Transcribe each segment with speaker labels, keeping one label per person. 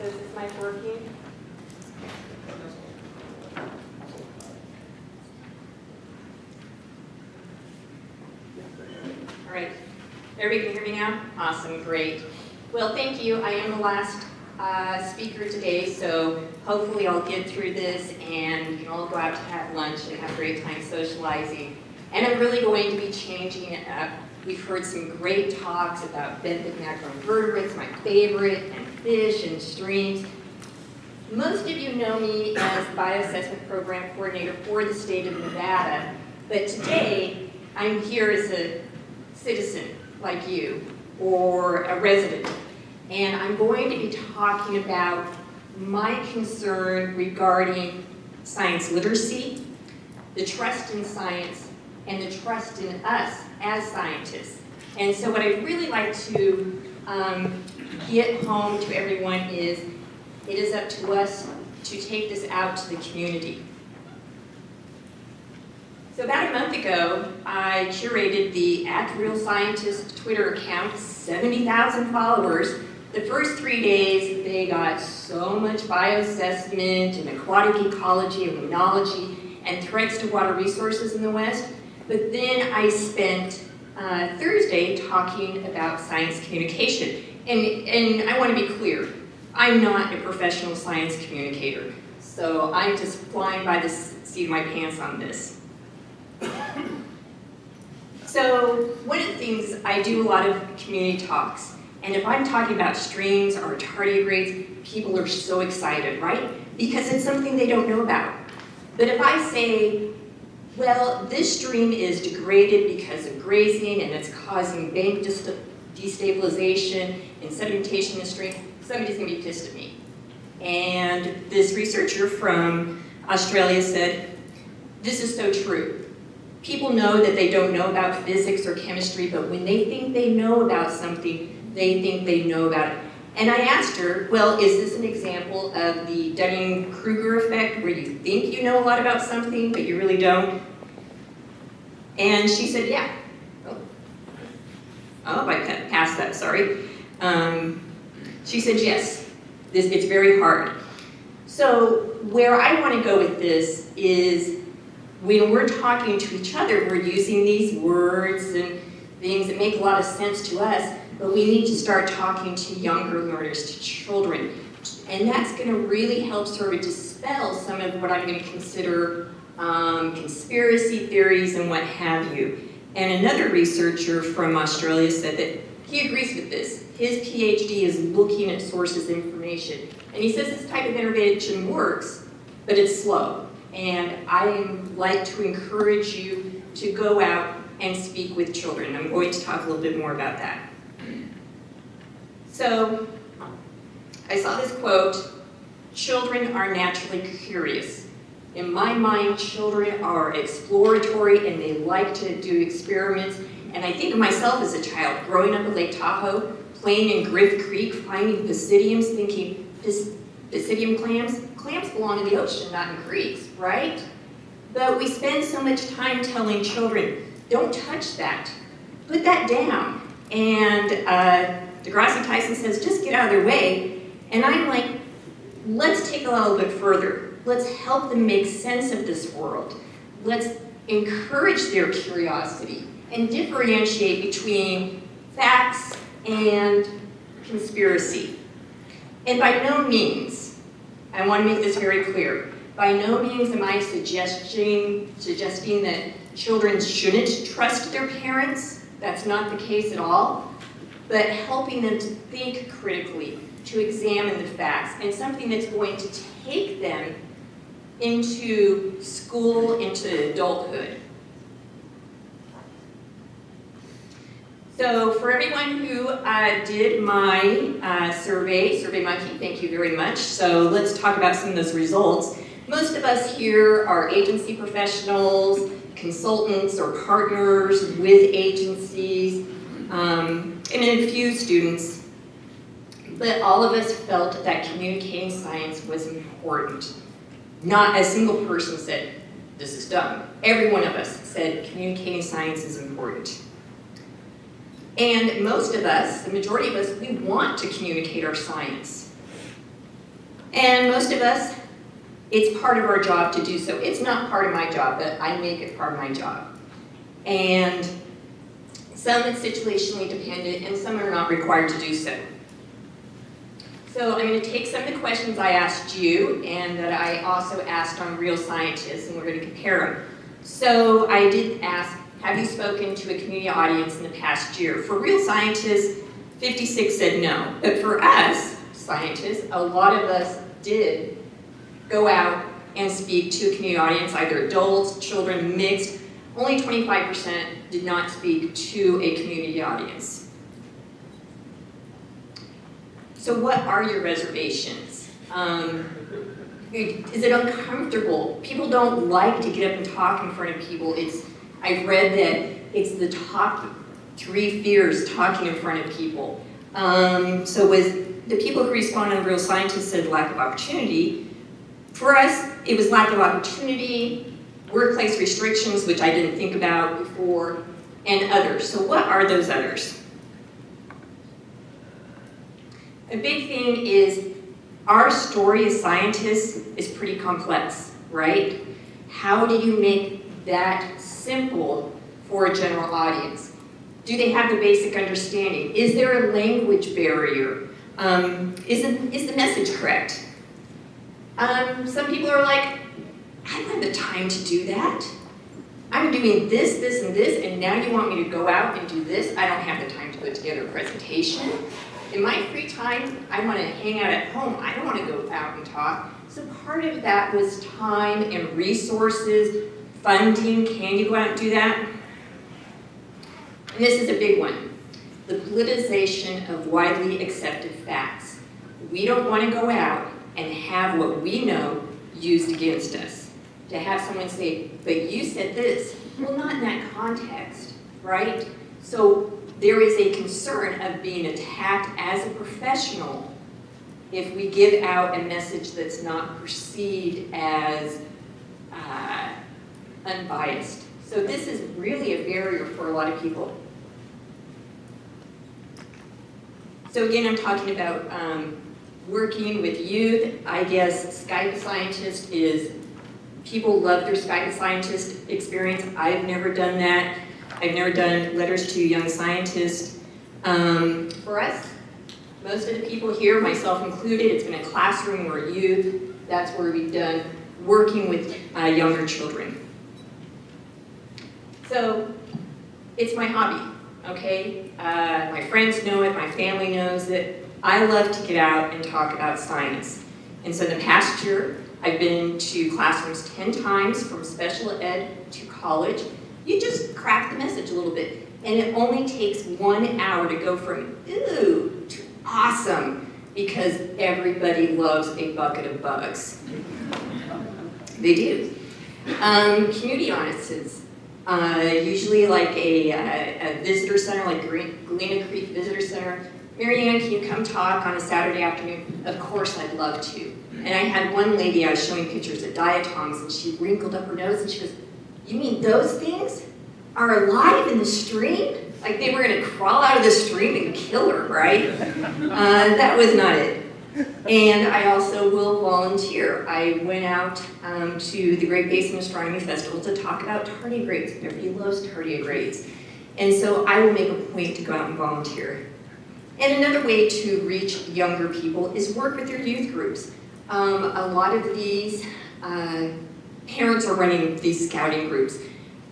Speaker 1: So is this mic working? All right. Everybody can hear me now? Awesome, great. Well, thank you. I am the last speaker today, so hopefully I'll get through this and we can all go out to have lunch and have a great time socializing. And I'm really going to be changing it up. We've heard some great talks about benthic macroinvertebrates, my favorite, and fish and streams. Most of you know me as Bioassessment Program Coordinator for the state of Nevada, but today I'm here as a citizen like you, or a resident, and I'm going to be talking about my concern regarding science literacy, the trust in science, and the trust in us as scientists. And so what I'd really like to get home to everyone is, it is up to us to take this out to the community. So about a month ago, I curated the @RealScientist Twitter account, 70,000 followers. The first 3 days, they got so much bioassessment and aquatic ecology and limnology and threats to water resources in the West. But then I spent Thursday talking about science communication. And I want to be clear, I'm not a professional science communicator. So I'm just flying by the seat of my pants on this. So one of the things, I do a lot of community talks, and if I'm talking about streams or tardigrades, people are so excited, right? Because it's something they don't know about. But if I say, well, this stream is degraded because of grazing and it's causing bank destabilization and sedimentation in the stream, somebody's going to be pissed at me. And this researcher from Australia said, this is so true. People know that they don't know about physics or chemistry, but when they think they know about something, they think they know about it. And I asked her, well, is this an example of the Dunning-Kruger effect, where you think you know a lot about something, but you really don't? And she said, yeah. Oh, I passed that, sorry. She said, yes, it's very hard. So where I want to go with this is, when we're talking to each other, we're using these words and things that make a lot of sense to us, but we need to start talking to younger learners, to children. And that's going to really help sort of dispel some of what I'm going to consider conspiracy theories and what have you. And another researcher from Australia said that he agrees with this. His PhD is looking at sources of information. And he says this type of intervention works, but it's slow. And I like to encourage you to go out and speak with children. I'm going to talk a little bit more about that. So, I saw this quote, children are naturally curious. In my mind, children are exploratory and they like to do experiments. And I think of myself as a child, growing up at Lake Tahoe, playing in Griff Creek, finding basidiums, thinking, basidium clams? Clams belong in the ocean, not in creeks, right? But we spend so much time telling children, don't touch that, put that down. And deGrasse Tyson says, just get out of their way. And I'm like, let's take it a little bit further. Let's help them make sense of this world. Let's encourage their curiosity and differentiate between facts and conspiracy. And by no means, I want to make this very clear, by no means am I suggesting that children shouldn't trust their parents. That's not the case at all. But helping them to think critically, to examine the facts, and something that's going to take them into school, into adulthood. So for everyone who did my survey, SurveyMonkey, thank you very much. So let's talk about some of those results. Most of us here are agency professionals, consultants, or partners with agencies, and a few students. But all of us felt that communicating science was important. Not a single person said, this is dumb. Every one of us said communicating science is important. And most of us, the majority of us, we want to communicate our science. And most of us, it's part of our job to do so. It's not part of my job, but I make it part of my job. And some it's situationally dependent, and some are not required to do so. So I'm going to take some of the questions I asked you, and that I also asked on Real Scientists, and we're going to compare them. So I did ask, have you spoken to a community audience in the past year? For Real Scientists, 56 said no. But for us, scientists, a lot of us did go out and speak to a community audience, either adults, children, mixed. Only 25% did not speak to a community audience. So what are your reservations? Is it uncomfortable? People don't like to get up and talk in front of people. I've read that it's the top 3 fears talking in front of people. So with the people who responded on Real Scientists said lack of opportunity. For us, it was lack of opportunity, workplace restrictions, which I didn't think about before, and others. So what are those others? A big thing is our story as scientists is pretty complex, right? How do you make that simple for a general audience? Do they have the basic understanding? Is there a language barrier? Is the message correct? Some people are like, I don't have the time to do that. I'm doing this, this, and this, and now you want me to go out and do this? I don't have the time to put together a presentation. In my free time, I want to hang out at home. I don't want to go out and talk. So part of that was time and resources, funding. Can you go out and do that? And this is a big one. The politicization of widely accepted facts. We don't want to go out and have what we know used against us. To have someone say, but you said this. Well, not in that context, right? So there is a concern of being attacked as a professional if we give out a message that's not perceived as unbiased. So this is really a barrier for a lot of people. So again, I'm talking about working with youth. I guess Skype Scientist is, people love their Skype Scientist experience. I've never done that. I've never done letters to young scientists. For us, most of the people here, myself included, it's been a classroom or youth. That's where we've done working with younger children. So it's my hobby, okay? My friends know it, my family knows it. I love to get out and talk about science. And so in the past year, I've been to classrooms 10 times from special ed to college. You just craft the message a little bit. And it only takes 1 hour to go from ooh to awesome, because everybody loves a bucket of bugs. They do. Community audiences. Usually like a visitor center, like Galena Creek Visitor Center. Marianne, can you come talk on a Saturday afternoon? Of course, I'd love to. And I had one lady, I was showing pictures of diatoms, and she wrinkled up her nose and she goes, you mean those things are alive in the stream? Like they were going to crawl out of the stream and kill her, right? That was not it. And I also will volunteer. I went out to the Great Basin Astronomy Festival to talk about tardigrades. Everybody loves tardigrades. And so I will make a point to go out and volunteer. And another way to reach younger people is work with your youth groups. A lot of these parents are running these scouting groups,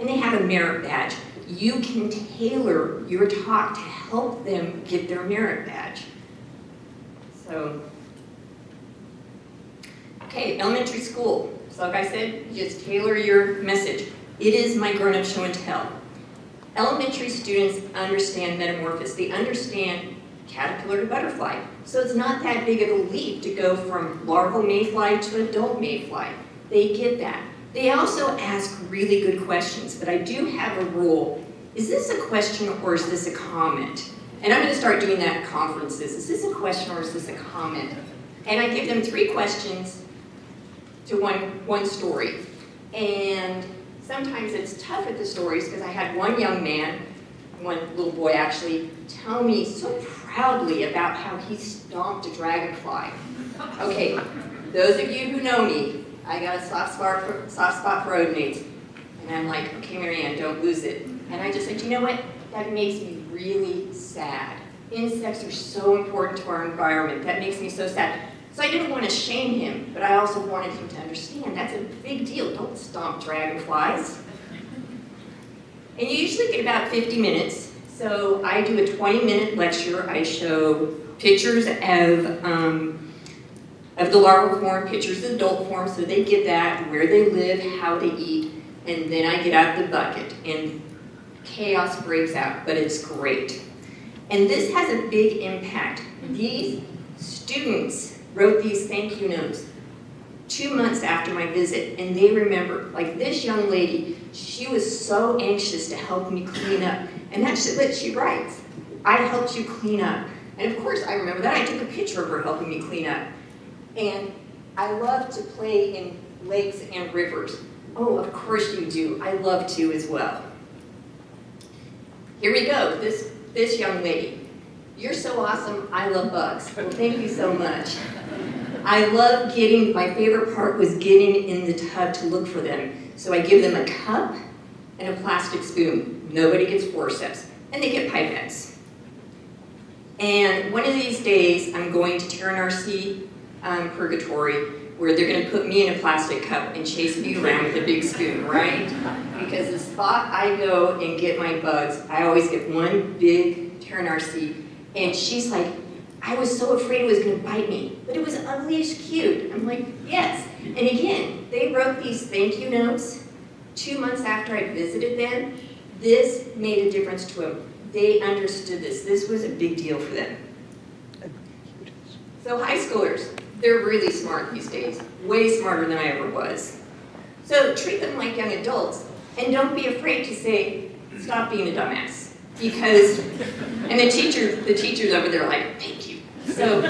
Speaker 1: and they have a merit badge. You can tailor your talk to help them get their merit badge. So, okay, elementary school. So like I said, you just tailor your message. It is my grown-up show and tell. Elementary students understand metamorphosis. They understand caterpillar to butterfly. So it's not that big of a leap to go from larval mayfly to adult mayfly. They get that. They also ask really good questions, but I do have a rule. Is this a question or is this a comment? And I'm going to start doing that at conferences. Is this a question or is this a comment? And I give them 3 questions to one story. And sometimes it's tough with the stories because I had one young man, one little boy actually, tell me so proudly about how he stomped a dragonfly. Okay, those of you who know me, I got a soft spot for odonates. And I'm like, okay, Marianne, don't lose it. And I just said, you know what? That makes me really sad. Insects are so important to our environment. That makes me so sad. So I didn't want to shame him, but I also wanted him to understand that's a big deal. Don't stomp dragonflies. And you usually get about 50 minutes. So I do a 20-minute lecture. I show pictures of the larval form, pictures of the adult form, so they get that, where they live, how they eat, and then I get out the bucket, and chaos breaks out, but it's great. And this has a big impact. These students wrote these thank you notes 2 months after my visit, and they remember, like this young lady, she was so anxious to help me clean up, and that's what she writes. I helped you clean up. And of course, I remember that. I took a picture of her helping me clean up. And I love to play in lakes and rivers. Oh, of course you do. I love to as well. Here we go. This young lady. You're so awesome. I love bugs. Well, thank you so much. I love my favorite part was getting in the tub to look for them. So I give them a cup and a plastic spoon. Nobody gets forceps. And they get pipettes. And one of these days, I'm going to Terranarcy purgatory, where they're going to put me in a plastic cup and chase me around with a big spoon, right? Because the spot I go and get my bugs, I always get one big Terranarcy, and she's like, I was so afraid it was going to bite me, but it was ugly as cute. I'm like, yes. And again, they wrote these thank you notes 2 months after I visited them. This made a difference to them. They understood this. This was a big deal for them. So high schoolers, they're really smart these days, way smarter than I ever was. So treat them like young adults, and don't be afraid to say, stop being a dumbass. Because, and the teachers over there are like, thank you. So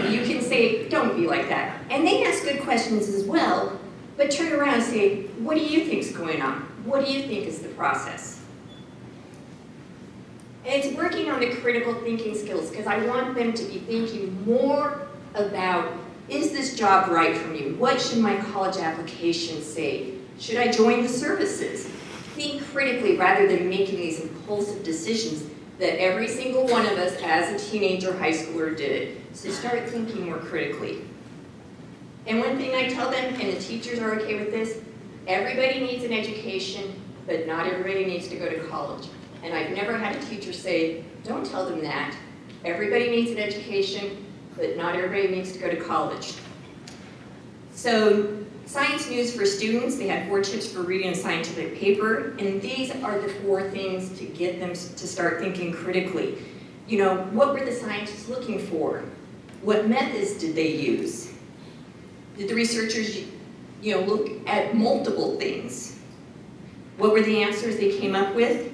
Speaker 1: you can say, don't be like that. And they ask good questions as well, but turn around and say, what do you think is going on? What do you think is the process? And it's working on the critical thinking skills, because I want them to be thinking more about, is this job right for me? What should my college application say? Should I join the services? Think critically rather than making these impulsive decisions that every single one of us as a teenager, high schooler did. So start thinking more critically. And one thing I tell them, and the teachers are okay with this, everybody needs an education, but not everybody needs to go to college. And I've never had a teacher say, don't tell them that. Everybody needs an education, but not everybody needs to go to college. So, science news for students, they had 4 tips for reading a scientific paper, and these are the 4 things to get them to start thinking critically. You know, what were the scientists looking for? What methods did they use? Did the researchers, look at multiple things? What were the answers they came up with?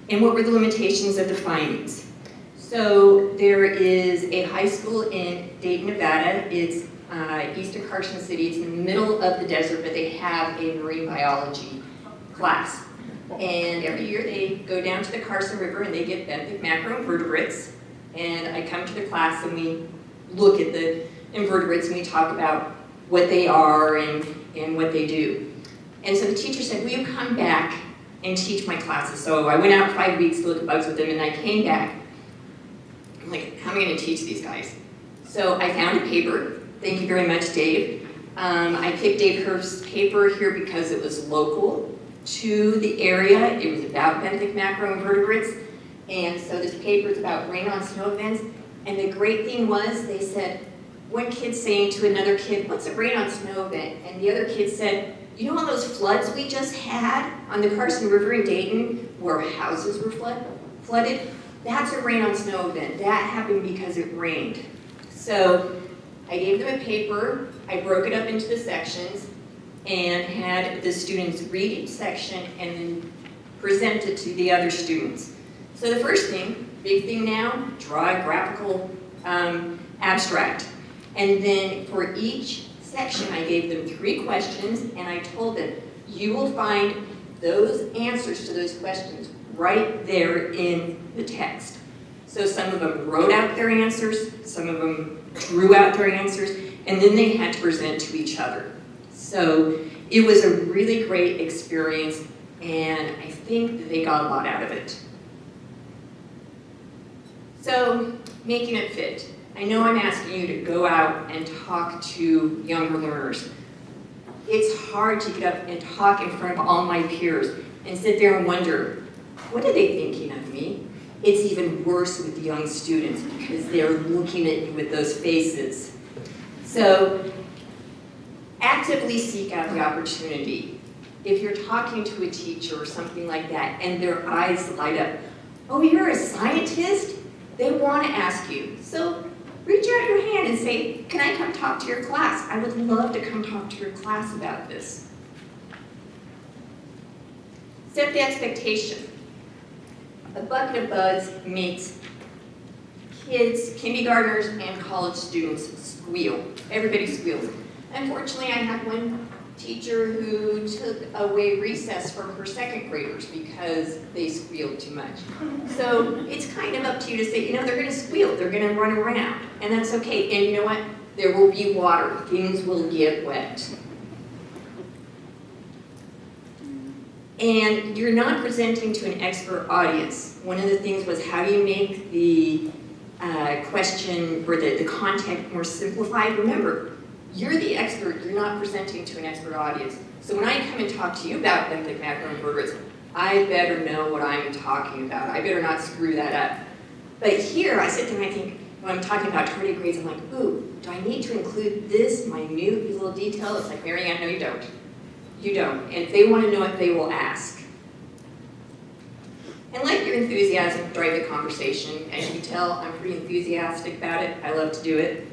Speaker 1: And what were the limitations of the findings? So there is a high school in Denton, Nevada. It's east of Carson City. It's in the middle of the desert, but they have a marine biology class. And every year they go down to the Carson River and they get benthic macroinvertebrates. And I come to the class and we look at the invertebrates and we talk about what they are and what they do. And so the teacher said, will you come back and teach my classes? So I went out 5 weeks to look at bugs with them, and I came back. I'm like, how am I going to teach these guys? So I found a paper. Thank you very much, Dave. I picked Dave Herf's paper here because it was local to the area. It was about benthic macroinvertebrates. And so this paper is about rain on snow events. And the great thing was, they said, one kid saying to another kid, what's a rain on snow event? And the other kid said, you know all those floods we just had on the Carson River in Denton where houses were flooded? That's a rain on snow event. That happened because it rained. So I gave them a paper, I broke it up into the sections, and had the students read each section and then present it to the other students. So the first thing, big thing now, draw a graphical abstract. And then for each section, I gave them 3 questions, and I told them, you will find those answers to those questions right there in the text. So some of them wrote out their answers, some of them drew out their answers, and then they had to present to each other. So it was a really great experience, and I think that they got a lot out of it. So, making it fit. I know I'm asking you to go out and talk to younger learners. It's hard to get up and talk in front of all my peers and sit there and wonder, what are they thinking of me? It's even worse with the young students because they're looking at you with those faces. So, actively seek out the opportunity. If you're talking to a teacher or something like that and their eyes light up, oh, you're a scientist? They want to ask you. So reach out your hand and say, can I come talk to your class? I would love to come talk to your class about this. Set the expectation. A bucket of bugs makes kids, kindergartners, and college students squeal. Everybody squeals. Unfortunately, I had one teacher who took away recess from her second graders because they squealed too much. So it's kind of up to you to say, you know, they're going to squeal, they're going to run around, and that's okay. And you know what? There will be water. Things will get wet. And you're not presenting to an expert audience. One of the things was how do you make the question or the content more simplified? Remember, you're the expert, you're not presenting to an expert audience. So when I come and talk to you about benthic macroinvertebrates, I better know what I'm talking about. I better not screw that up. But here, I sit there and I think, when I'm talking about tardigrades, I'm like, ooh, do I need to include this minute little detail? It's like, Mary Ann, no you don't. You don't. And if they want to know it, they will ask. And let your enthusiasm drive the conversation. As you can tell, I'm pretty enthusiastic about it. I love to do it.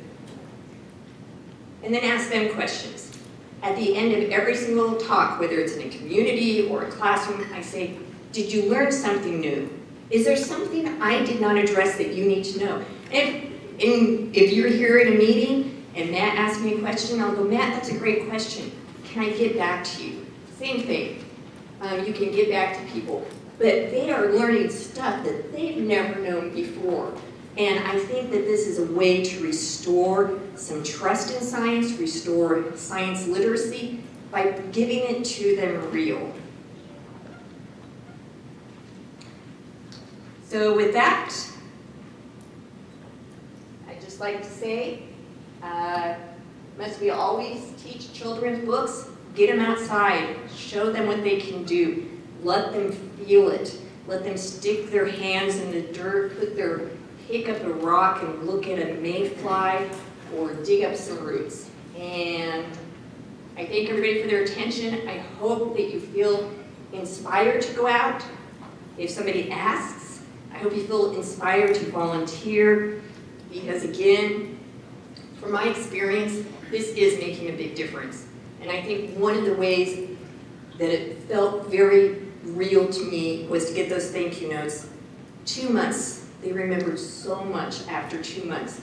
Speaker 1: And then ask them questions. At the end of every single talk, whether it's in a community or a classroom, I say, did you learn something new? Is there something I did not address that you need to know? And if you're here in a meeting and Matt asks me a question, I'll go, Matt, that's a great question. Can I get back to you? Same thing. You can get back to people. But they are learning stuff that they've never known before. And I think that this is a way to restore some trust in science, restore science literacy by giving it to them real. So with that, I'd just like to say, must we always teach children's books? Get them outside, show them what they can do, let them feel it, let them stick their hands in the dirt, pick up a rock and look at a mayfly or dig up some roots. And I thank everybody for their attention. I hope that you feel inspired to go out. If somebody asks, I hope you feel inspired to volunteer because again, from my experience, this is making a big difference. And I think one of the ways that it felt very real to me was to get those thank you notes. 2 months. They remembered so much after 2 months.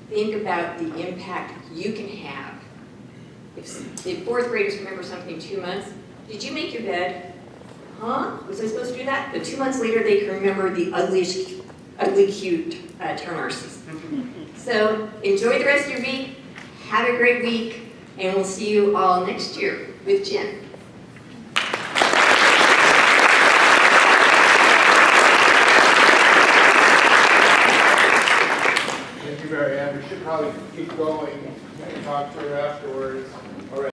Speaker 1: Think about the impact you can have. If fourth graders remember something 2 months, did you make your bed? Huh? Was I supposed to do that? But 2 months later, they can remember the ugly, cute termites. So enjoy the rest of your week. Have a great week, and we'll see you all next year with Jen.
Speaker 2: Thank you, Mary Ann. We should probably keep going and talk to her afterwards.